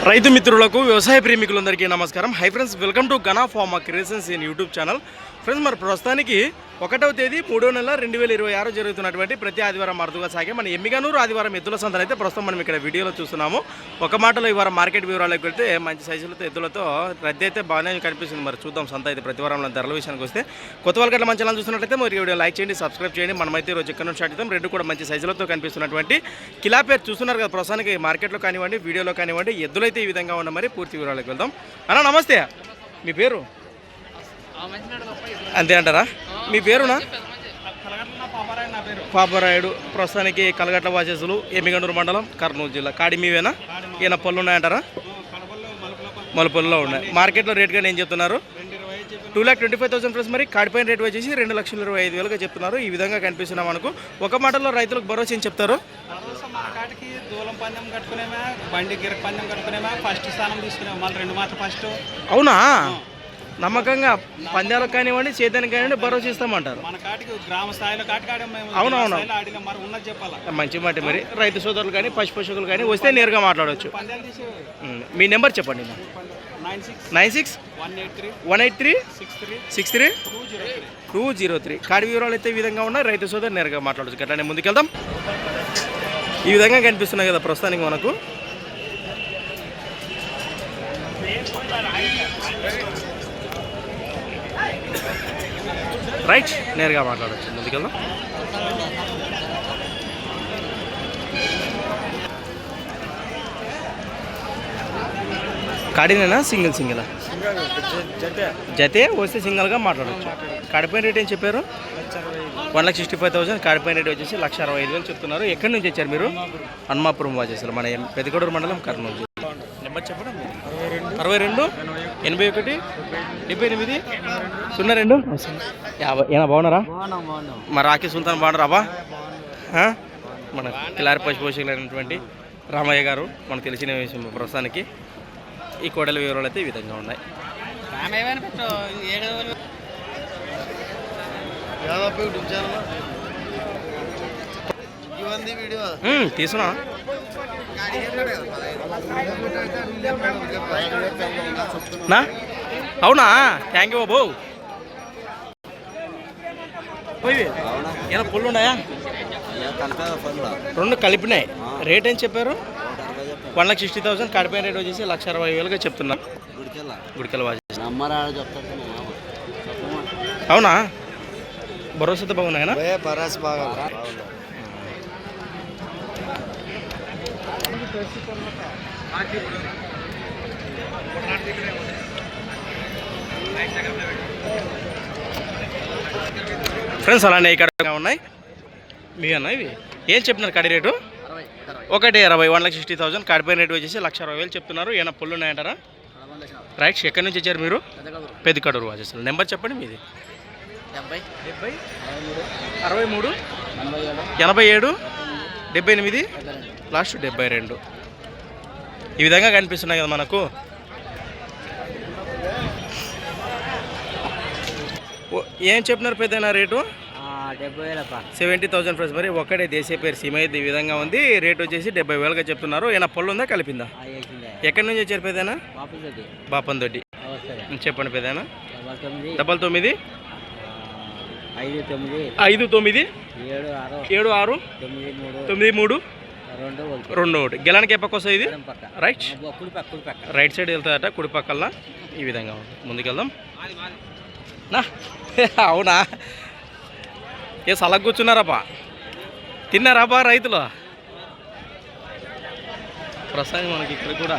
రైతు మిత్రులకు వ్యవసాయ ప్రేమికులందరికీ నమస్కారం. Hi friends, welcome to Gana pharma creations in YouTube channel. Friends, మరి ప్రస్తుతానికి 1వ తేదీ 3వ నెల 2026 జరుగుతున్నటువంటి ప్రతి ఆదివారం అరుదుగా సాగే మన ఎమ్మిగనూరు ఆదివారం ఎద్దుల సంతలు అయితే ప్రస్తుతం మనం ఇక్కడ వీడియోలో చూస్తున్నాము. ఒక మాటలో ఈ వారం మార్కెట్ వివరాలకు వెళ్తే మంచి సైజులతో ఎద్దులతో రద్దీ అయితే బాగానే కనిపిస్తుంది. మరి చూద్దాం సంత అయితే ప్రతి వారంలో ధరల విషయానికి వస్తే కొత్త వాళ్ళకి మంచి ఛానల్ చూస్తున్నట్లయితే మరి వీడియో లైక్ చేయండి, సబ్స్క్రైబ్ చేయండి. మనమైతే ఈరోజు ఇక్కడ నుంచి స్టార్ట్ చేద్దాం. రెండు కూడా మంచి సైజులతో కనిపిస్తున్నటువంటి కిలా పేరు చూస్తున్నారు కదా. ప్రస్తుతానికి మార్కెట్లో కానివ్వండి, వీడియోలో కానివ్వండి, ఎద్దులైతే ఈ విధంగా ఉన్న మరి పూర్తి వివరాలకు వెళ్దాం. అన్న నమస్తే, మీ పేరు అంతే అంటారా? మీ పేరునా? పాపరాయుడు. ప్రస్తుతానికి కలగట్ల వాసేసులు, ఎమ్మిగనూరు మండలం, కర్నూలు జిల్లా. కాడి మీవేనా? ఈయన పళ్ళు ఉన్నాయంటారా? మలుపల్లిలో ఉన్నాయి. మార్కెట్లో రేట్ కానీ ఏం చెప్తున్నారు? 2,25,000 ప్లస్. మరి కాడిపైన రేట్ వచ్చేసి 2,25,000 చెప్తున్నారు. ఈ విధంగా కనిపిస్తున్నాం మనకు. ఒక మాటలో రైతులకు భరోసా ఏం చెప్తారు? అవునా? నమ్మకంగా పందాలకు కానివ్వండి, చేతానికి కానివ్వండి భరోసా ఇస్తామంటారు. అవునవును, మంచి మాట. మరి రైతు సోదరులు కానీ పశువులు కానీ వస్తే నేరుగా మాట్లాడవచ్చు. మీ నెంబర్ చెప్పండి. 96-183-63-203. కాడి వివరాలు అయితే ఈ విధంగా ఉన్నాయి. రైతు సోదరు నేరుగా మాట్లాడవచ్చు. అట్లానే ముందుకెళ్దాం. ఈ విధంగా కనిపిస్తున్నాయి కదా ప్రస్తుతానికి మనకు. రైట్, నేరుగా మాట్లాడవచ్చు. ముందుకెళ్దాం. కాడినేనా? సింగిల్ జతే వస్తే సింగిల్గా మాట్లాడవచ్చు. కాడిపైన రేట్ ఏం చెప్పారు? 1,65,000. కాడిపైన రేట్ వచ్చేసి 1,65,000 చెప్తున్నారు. ఎక్కడి నుంచి వచ్చారు మీరు? హన్మాపురం వాచేసారు, మన పెద్దకొడూరు మండలం, కర్నూలు జిల్లా. నెంబర్ చెప్పడం 62-81-78-02. ఏనా బాగున్నారా? మరి రాఖీ సుల్తాన్ బాగున్నారా? మన కిలారి పోషకులైనటువంటి రామయ్య గారు మనకు తెలిసిన విషయం. ప్రస్తుతానికి ఈ కోడల వివరాలు అయితే ఈ విధంగా ఉన్నాయి. తీసుకున్నా నా? అవునా? థ్యాంక్ యూ బాబు. ఏమైనా పుల్లు ఉన్నాయా? 2 కలిపినాయి. రేట్ ఏం చెప్పారు? 1,60,000. కాడిపైన రేట్ వచ్చేసి 1,60,000 చెప్తున్నారు. గుడికల్ వాజి. అవునా? భరోసాతో బాగున్నాయనా? ఫ్రెండ్స్, అలానే ఇక్కడ ఉన్నాయి. మీ అన్న ఇవి ఏం చెప్తున్నారు? కాడి రేటు 1,20,000. 1,60,000. కాడిపైన రేటు వచ్చేసి 1,60,000 చెప్తున్నారు. ఏమైనా పుల్లు ఉన్నాయంటారా? రైట్. ఎక్కడి నుంచి వచ్చారు మీరు? పెద్దకొడూరు వాచేస్తారు. నెంబర్ చెప్పండి మీది. 70-63-87-78 లాస్ట్ 72. ఈ విధంగా కనిపిస్తున్నాయి కదా మనకు. ఏం చెప్పినారు పెద్దనా రేటు? 70,000 ప్లస్. మరి ఒక్కడే దేశీయ పేరు సీమయ్య. ఈ విధంగా ఉంది. రేట్ వచ్చేసి 70,000 చెప్తున్నారు. ఏమైనా పొల్లు ఉందా, కలిపిందా? ఎక్కడి నుంచి వచ్చారు పెద్దనా? బాపందొడ్డి. చెప్పండి పెద్దనా. 99-99-76-93-21. గెలానికి ఏ పక్క వస్తుంది ఇది? రైట్ సైడ్ వెళ్తాదట, కుడి పక్కల. ఈ విధంగా ఉంది. ముందుకెళ్దాం నా. అవునా? ఏ సలగ్ కూర్చున్నారాపా? తిన్నారాపా రైతులు? ప్రస్తుతానికి మనకి ఇక్కడ కూడా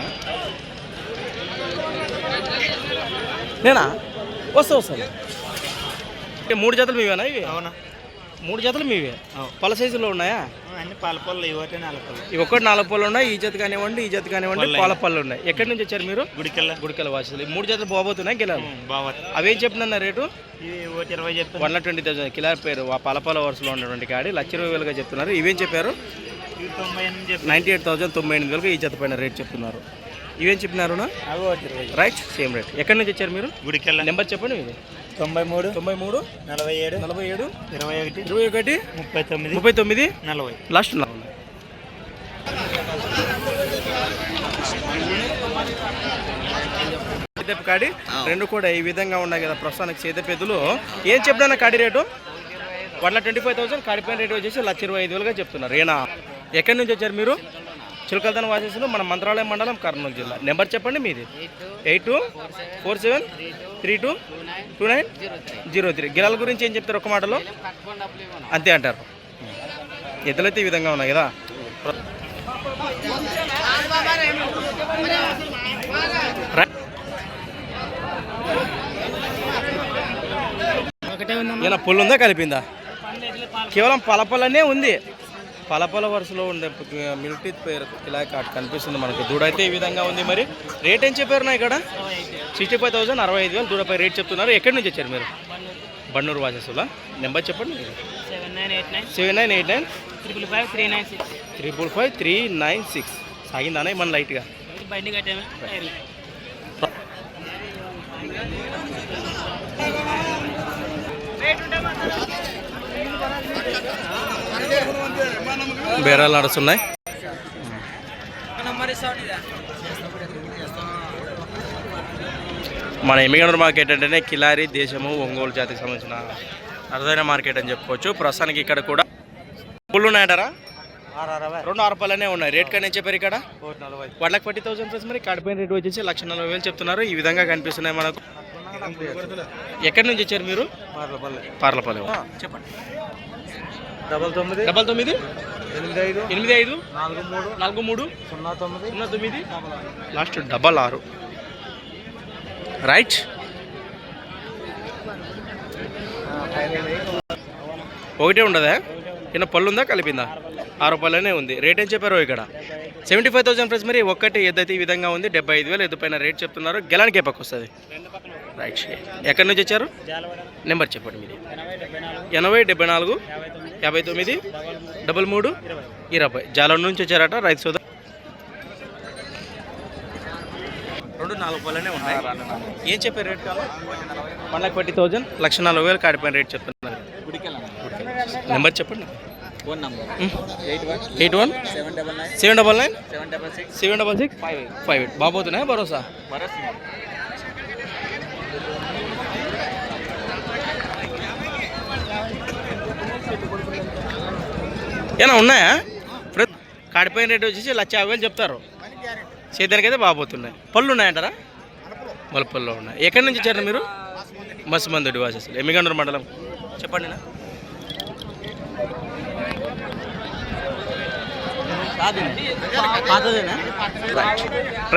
నేనా వస్తాను. 3 జతలు మీవేనా ఇవి? అవునా? 3 జతలు మీవే. పళ్ళ సైజులో ఉన్నాయా? పాల పళ్ళు ఇవి ఒకటి 4 పళ్ళు ఉన్నాయి. ఈ జత కానివ్వండి, ఈ జత కానివ్వండి, పాల పళ్ళు ఉన్నాయి. ఎక్కడి నుంచి వచ్చారు మీరు? గుడికల్ వాసులు. 3 జతలు బాబోతున్నాయి గెలాలి. అవేం చెప్తున్నా రేటు? 1,20,000. కిలా పేరు పాలపాల వరుసలో ఉన్నటువంటి కాడి 1,20,000 చెప్తున్నారు. ఇవేం చెప్పారు? 98,000. 98,000 ఈ జత పైన రేట్ చెప్తున్నారు. ఇవేం చెప్పినారు? Right, same rate. ఎక్కడి నుంచి వచ్చారు మీరు? గుడికెళ్ళ. నెంబర్ చెప్పండి మీది. 93 47 47 21 21 39 40 లాస్ట్. సేదెప్పు కాడి రెండు కూడా ఈ విధంగా ఉన్నాయి కదా ప్రస్తుతానికి సేదెప్పు ఎద్దులు. ఏం చెప్పినా కాడి రేటు 1,25,000, కాడిపైన రేటు వచ్చేసి 1,25,000గా చెప్తున్నారు. ఏనా ఎక్కడి నుంచి వచ్చారు మీరు? చిలకలతన వాసేసులు, మన మంత్రాలయం మండలం, కర్నూలు జిల్లా. నెంబర్ చెప్పండి మీది. 8247322903. గిరాల గురించి ఏం చెప్తారు ఒక మాటలో? అంతే అంటారు. ఎద్దులైతే ఈ విధంగా ఉన్నాయి కదా. ఇలా పుల్లు ఉందా కలిపిందా? కేవలం పలపలనే ఉంది. పలపల వరుసలో ఉండే మిల్క్ టీత్ పేరు ఇలా కనిపిస్తుంది మనకు. దూడ అయితే ఈ విధంగా ఉంది. మరి రేట్ ఏం చెప్పారు నా ఇక్కడ? 65,000, 65,000 దూడపై రేట్ చెప్తున్నారు. ఎక్కడి నుంచి వచ్చారు మీరు? బన్నూరు వాసేసులా. నెంబర్ చెప్పండి. 7989 555 సాగిందానే మన లైట్గా. బేరాలు నడుస్తున్నాయి. మన ఎమ్మిగనూరు మార్కెట్ అంటేనే కిలారి, దేశము, ఒంగోలు జాతికి సంబంధించిన అరుదైన మార్కెట్ అని చెప్పుకోవచ్చు. ప్రస్తుతానికి ఇక్కడ కూడా పుల్లు ఉన్నాయంటారా? 2 రూపాయలనే ఉన్నాయి. రేట్ కానీ ఏం చెప్పారు ఇక్కడ? 1,40,000 ప్లస్. మరి కాడిపోయిన రేట్ వచ్చేసి 1,40,000 చెప్తున్నారు. ఈ విధంగా కనిపిస్తున్నాయి మనకు. ఎక్కడి నుంచి వచ్చారు మీరు? పార్లపల్లి. చెప్పండి. 99 85 43 09 లాస్ట్ 66. రైట్. ఒకటే ఉండదా? కింద పళ్ళు ఉందా కలిపిందా? 6 రూపాయలనే ఉంది. రేట్ ఏం చెప్పారు ఇక్కడ? 75,000 ప్లస్. మరి ఒక్కటి ఎద్దైతే ఈ విధంగా ఉంది. 75,000 ఎద్దు పైన రేట్ చెప్తున్నారు. గెలానికి ఏ పక్క వస్తుంది? రైట్. ఎక్కడి నుంచి వచ్చారు? నెంబర్ చెప్పండి మీది. 80 74 59 33 20. జాలం నుంచి వచ్చారట రైతు సోదరు. 2 రూపాయలనే ఉన్నాయి. ఏం చెప్పారు రేట్ కావాలి? 1,40,000 1,40,000 కాడిపోయిన రేట్ చెప్తున్నారు. నెంబర్ చెప్పండి. 81 799 766 58. బాబోతున్నాయా భరోసా? ఏనా ఉన్నాయా? కాడిపోయిన రేట్ వచ్చేసి 1,50,000 చెప్తారు. సేద్యానికి అయితే బాబోతున్నాయి. పళ్ళు ఉన్నాయంటారా? మలపల్లో ఉన్నాయి. ఎక్కడి నుంచి వచ్చారు మీరు? మసిమందుడి వాసేసులు, ఎమ్మిగనూరు మండలం. చెప్పండి.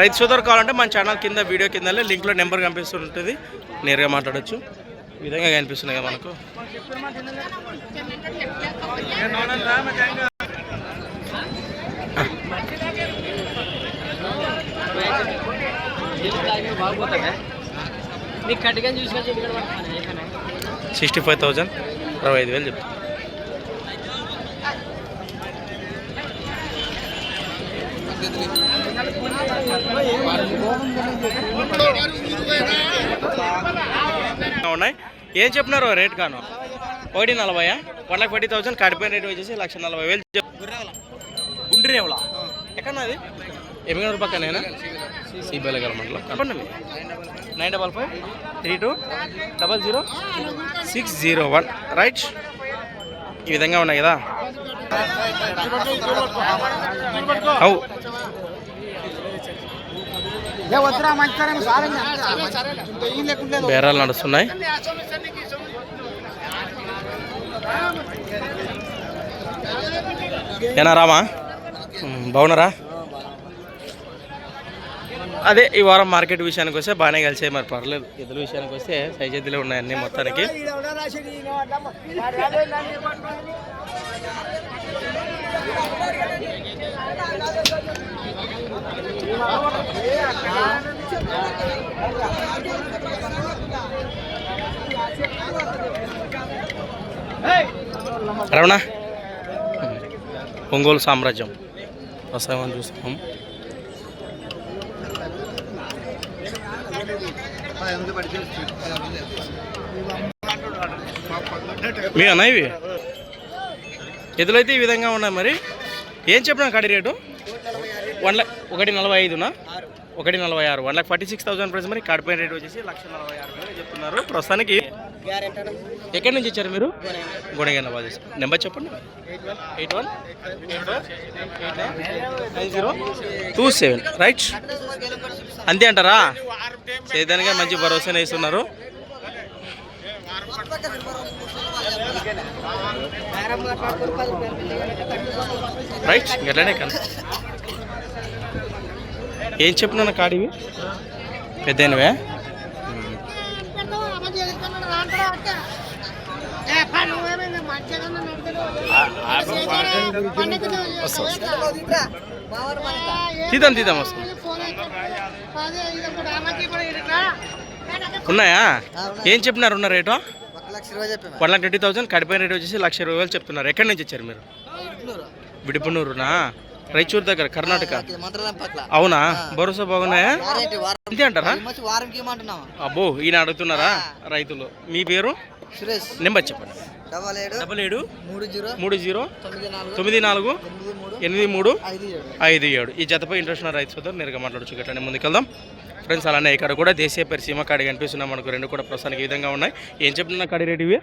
రైతు సోదరు కావాలంటే మన ఛానల్ కింద వీడియో కింద లింక్లో నెంబర్ కనిపిస్తుంటుంది. నేరుగా మాట్లాడచ్చు. ఈ విధంగా కనిపిస్తున్నాయి కదా మనకు. $65,000 65,000 చెప్తాను. ఉన్నాయి. ఏం చెప్పినారు రేట్ కాను? 1,40,000 1,40,000 కాడిపోయిన రేట్ వచ్చేసి 1,40,000. గుండ్రేవలా ఎక్కడన్నా అది? ఎమ్మిగనూరు పక్కనేనా? సిబిఎల్ మండలం. చెప్పండి. 955 32 00 601. రైట్. ఈ విధంగా ఉన్నాయి కదా. అవు బేరాలు నడుస్తున్నాయి. ఏనా రామా? బాగున్నారా? అదే ఈ వారం మార్కెట్ విషయానికి వస్తే బాగానే కలిసాయి. మరి పర్లేదు. ఎద్దుల విషయానికి వస్తే సైజ్ ఎద్దులే ఉన్నాయి అన్నీ మొత్తానికి. రమణ ఒంగోలు సామ్రాజ్యం వస్తామని చూస్తాం. మీ అన్న ఇవి ఎదులైతే ఈ విధంగా ఉన్నాయి. మరి ఏం చెప్పినా కాడి రేటు? 1,45,000 1,46,000 1,46,000 ప్రైస్ మరి కాడిపోయిన రేట్ వచ్చేసి 1,46,000 చెప్తున్నారు ప్రస్తుతానికి. ఎక్కడి నుంచి ఇచ్చారు మీరు? గుణగన్న బాగా నెంబర్ చెప్పండి. 8184899027 రైట్. అంతే అంటారా? సేదానిగా మంచి భరోసానే ఇస్తున్నారు. రైట్ ఎట్లానే కన్నా ఏం చెప్పినా కాడివి పెద్దనివే. తీద్దాం తీద్దాం వస్తాం. ఉన్నాయా? ఏం చెప్పినారు ఉన్న రేటు? 1,20,000 కడిపోయిన రేట్ వచ్చేసి 1,20,000 చెప్తున్నారు. ఎక్కడి నుంచి వచ్చారు మీరు? విడిపునూరునా? రైచూరు దగ్గర కర్ణాటక. అవునా? భరోసా బాగున్నాయా? అంతే అంటారా? అబ్బో ఈయన అడుగుతున్నారా రైతులు. మీ పేరు? నెంబర్ చెప్పండి. 773094838357. ఈ జతపై ఇంట్రెస్ట్ ఉన్న రైతు సోదరు నేరుగా మాట్లాడచ్చు. గట్లనే ముందుకెళ్దాం ఫ్రెండ్స్. అలానే ఇక్కడ కూడా దేశీయ పరిసీమ కాడి కనిపిస్తున్నాం మనకు. రెండు కూడా ప్రస్తుతానికి ఈ విధంగా ఉన్నాయి. ఏం చెప్తున్నా కాడి రేట్ ఇవి?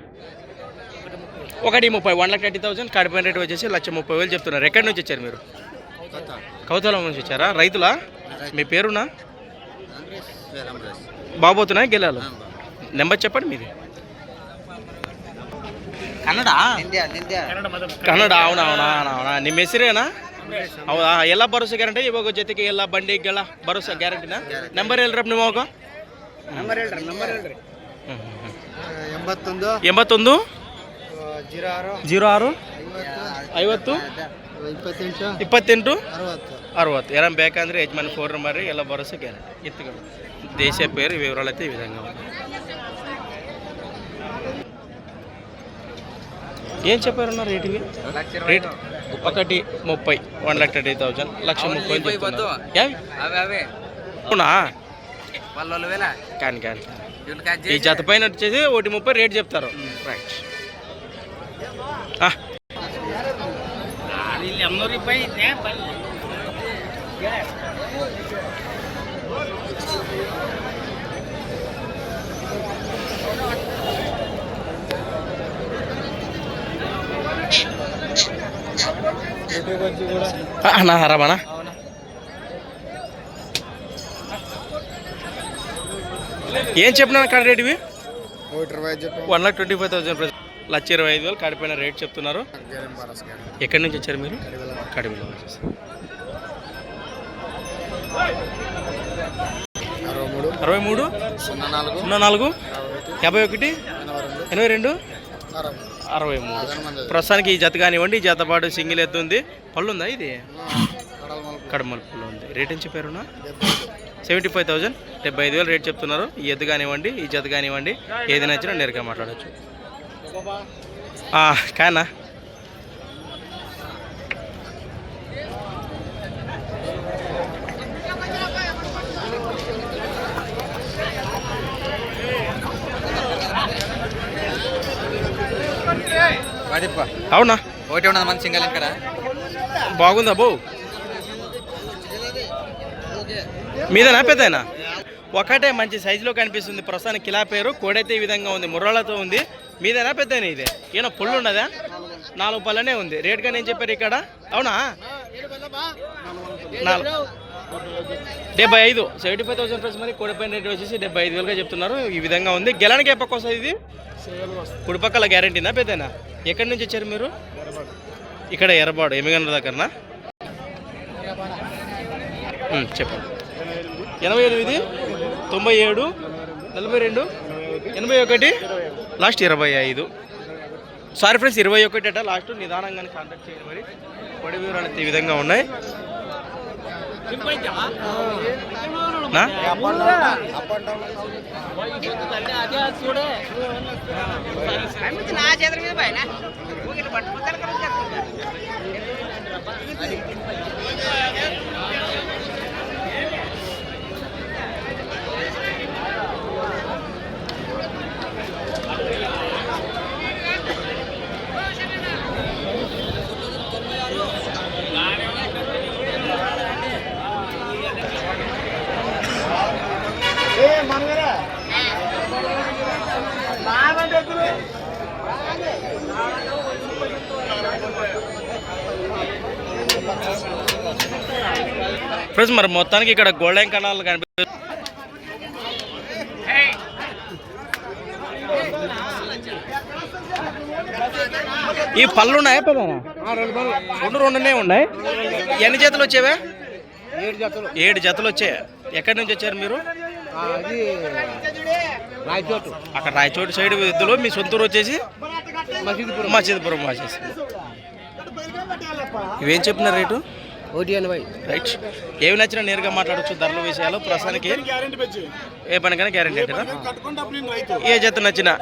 1,30,000 1,30,000 కాడిపోయిన రేట్ వచ్చేసి 1,30,000 చెప్తున్నారు. ఎక్కడి నుంచి వచ్చారు మీరు? కౌతలం నుంచి వచ్చారా? రైతులా? మీ పేరునా? బాబోతున్నాయి గెలాలు. నెంబర్ చెప్పండి మీది. కన్నడ ಕನ್ನಡ అవునా ನಿಮ್ಮ ಹೆಸರೇನಾ? ಹೌದಾ? ಎಲ್ಲ ಭರೋಸೆ ಗ್ಯಾರಂಟಿ? ಇವಾಗ ಜೊತೆಗೆ ಎಲ್ಲ ಬಂಡಿಗೆಲ್ಲ ಭರೋಸೆ ಗ್ಯಾರಂಟಿನಾ? ನಂಬರ್ ಹೇಳ್ರಪ್ಪ ನೀವು ಹೋಗ. 81 06 50 28 60. ఎలా ಬೇಕಂದ್ರೆ ಯಜಮಾನ್ ಫೋನ್ ನಂಬರ್ ಎಲ್ಲ ಭರೋಸೆ ಗ್ಯಾರಂಟಿ ಎತ್ತುಗಳು. ದೇಶ పేరు వివరాలు అయితే ఈ విధంగా ఉన్నాయి. ఏం చెప్పారన్న రేట్ ఇవి? రేట్ 1,30,000 1,30,000 1,30,000 అవునా? కానీ ఈ జత పైన వచ్చేసి 1,30,000 రేట్ చెప్తారు. రైట్. అన్నా ఆరామనా? ఏం చెప్పినా కాడ రేట్ ఇవి? 1,25,000 1,25,000 కాడిపోయిన రేట్ చెప్తున్నారు. ఎక్కడి నుంచి వచ్చారు మీరు? కడిమిలో వచ్చేసి 63 04 51 82 63. ప్రస్తుతానికి ఈ జత కానివ్వండి. ఈ జత పాటు సింగిల్ ఎత్తుంది. పళ్ళు ఉందా ఇది? కడమల పళ్ళు ఉంది. రేట్ ఏం చెప్పారునా? 75,000 75,000 రేట్ చెప్తున్నారు. ఈ ఎద్దు కానివ్వండి, ఈ జత కానివ్వండి, ఏది నచ్చినా నేరుగా మాట్లాడచ్చు. కానా అవునా? ఒకటి ఉన్నది మంచి సింగల్ కదా. బాగుందా బో? మీదేనా పెద్దయినా? ఒకటే మంచి సైజులో కనిపిస్తుంది. ప్రస్తుతానికి కిలా పేరు కోడైతే ఈ విధంగా ఉంది. ముర్రాలతో ఉంది. మీదేనా పెద్దయినా? ఇదే ఈయన పుల్లు ఉన్నదా? 4 పళ్ళనే ఉంది. రేట్ కానీ ఏం చెప్పారు ఇక్కడ? అవునా? 75 75,000 ప్రైస్ మరి. కోడిపైన రేట్ వచ్చేసి 75,000గా చెప్తున్నారు. ఈ విధంగా ఉంది. గెలానికి ఏ పక్క వస్తుంది ఇది? కుడిపక్కల గ్యారంటీనా పెద్దయినా? ఎక్కడి నుంచి వచ్చారు మీరు? ఇక్కడ ఎర్రబాడు ఎమ్మిగండ్ర దగ్గరనా? చెప్పండి. 88 97 42 81 లాస్ట్ 25. సారీ ఫ్రెండ్స్ 21 అట లాస్ట్. నిదానంగానే కాంటాక్ట్ చేయండి. మరి పొడి వివరాలు అయితే ఈ విధంగా ఉన్నాయి. ఫ్రెండ్స్ మరి మొత్తానికి ఇక్కడ గోల్డెన్ కలర్లు కనిపిస్తుంది. ఈ పళ్ళు ఉన్నాయా పెద్దనా? రెండునే ఉన్నాయి. ఎన్ని జతలు వచ్చేవా? 7 జతలు వచ్చాయి. ఎక్కడి నుంచి వచ్చారు మీరు? అక్కడ రాయచోటు సైడ్ ఎద్దులు. మీ సొంతూరు వచ్చేసి మసీదుపురం వచ్చేసి. ఇవేం చెప్పిన రేటు? 180. రైట్. ఏమి నచ్చినా నేరుగా మాట్లాడచ్చు ధరల విషయాలు. ప్రస్తుతానికి ఏ పనికైనా గ్యారెంటీ అంటారా? ఏ జత నచ్చినా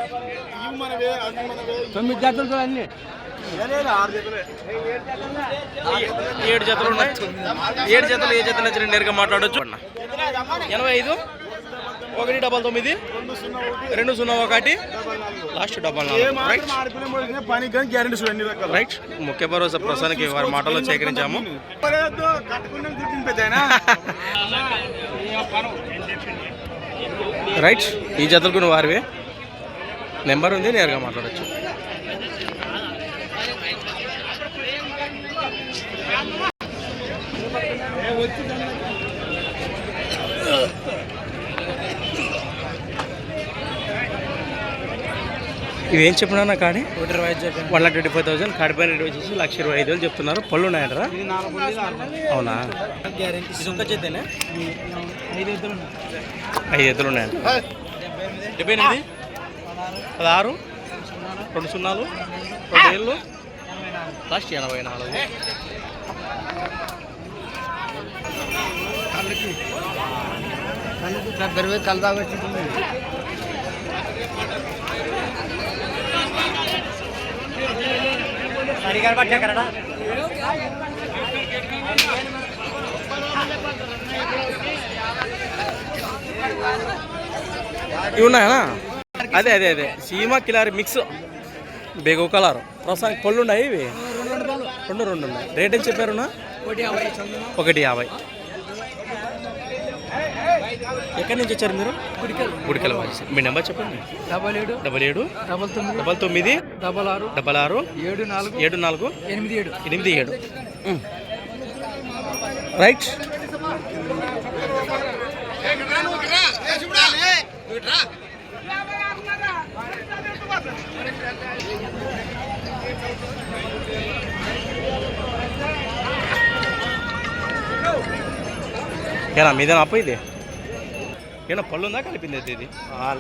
9 జతలు అన్నీ 7 జతలు ఉన్నాయి. 7 జతలు ఏ జత నచ్చిన నేరుగా మాట్లాడచ్చు. 85 199 201 లాస్ట్ 44. రైట్. ముఖ్య భరోసా ప్రస్తుతానికి వారి మాటల్లో సేకరించాము. రైట్. ఈ జతలు కూడా వారివే. నెంబర్ ఉంది, నేరుగా మాట్లాడచ్చు. ఇవేం చెప్పినా కాడి 125,000. కాడిపైన రేట్ వచ్చేసి 1,25,000 చెప్తున్నారు. పళ్ళు ఉన్నాయంటారా? అవునా? ఒక్క చేతేనే 5 ఎద్దులు ఉన్నాయంట. 78 16 2 0 2 ఏళ్ళు లాస్ట్ 84. ఇవి ఉన్నాయా? అదే అదే అదే సీమా కిలారి మిక్స్ బేగో కలర్. ప్రస్తుతానికి పళ్ళు ఉన్నాయి. ఇవి రెండు ఉన్నాయి. రేట్ ఏం చెప్పారునా? 150. ఎక్కడి నుంచి వచ్చారు మీరు? గుడికల వాసి. మీ నెంబర్ చెప్పండి. 77 99 66 74 87. రైట్. ఏనా మీదేనా అప్ప? ఇది ఏమన్నా పళ్ళు ఉందా? కలిపింది అయితే ఇది?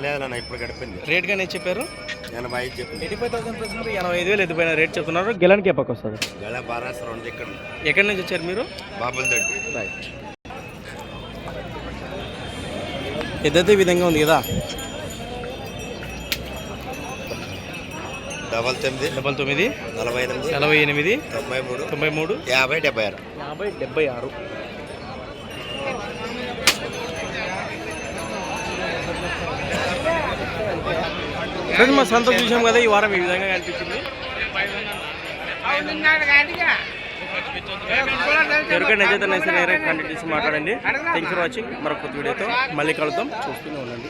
లేదన్నా, ఇప్పుడు గడిపింది. రేట్ కానీ ఏం చెప్పారు? 85 చెప్పింది. 85,000 ప్రశ్నలు 85,000 ఎత్తుపోయిన రేట్ చెప్తున్నారు. గెలానికి ఎప్పకి వస్తుంది? ఎక్కడి నుంచి వచ్చారు మీరు? బాబులదడ్డి. రైట్. ఎద్దైతే ఈ విధంగా ఉంది కదా. 99 49 48 93 50 76. ఫ్రెండ్స్ మా సంత చూసాం కదా. ఈ వారం ఈ విధంగా కనిపించింది. ఎవరికైనా నిజంగా నేరే కాంటాక్ట్ చేసి మాట్లాడండి. Thanks for watching. మరొక వీడియోతో మళ్ళీ కలుద్దాం. చూస్తూనే ఉండండి.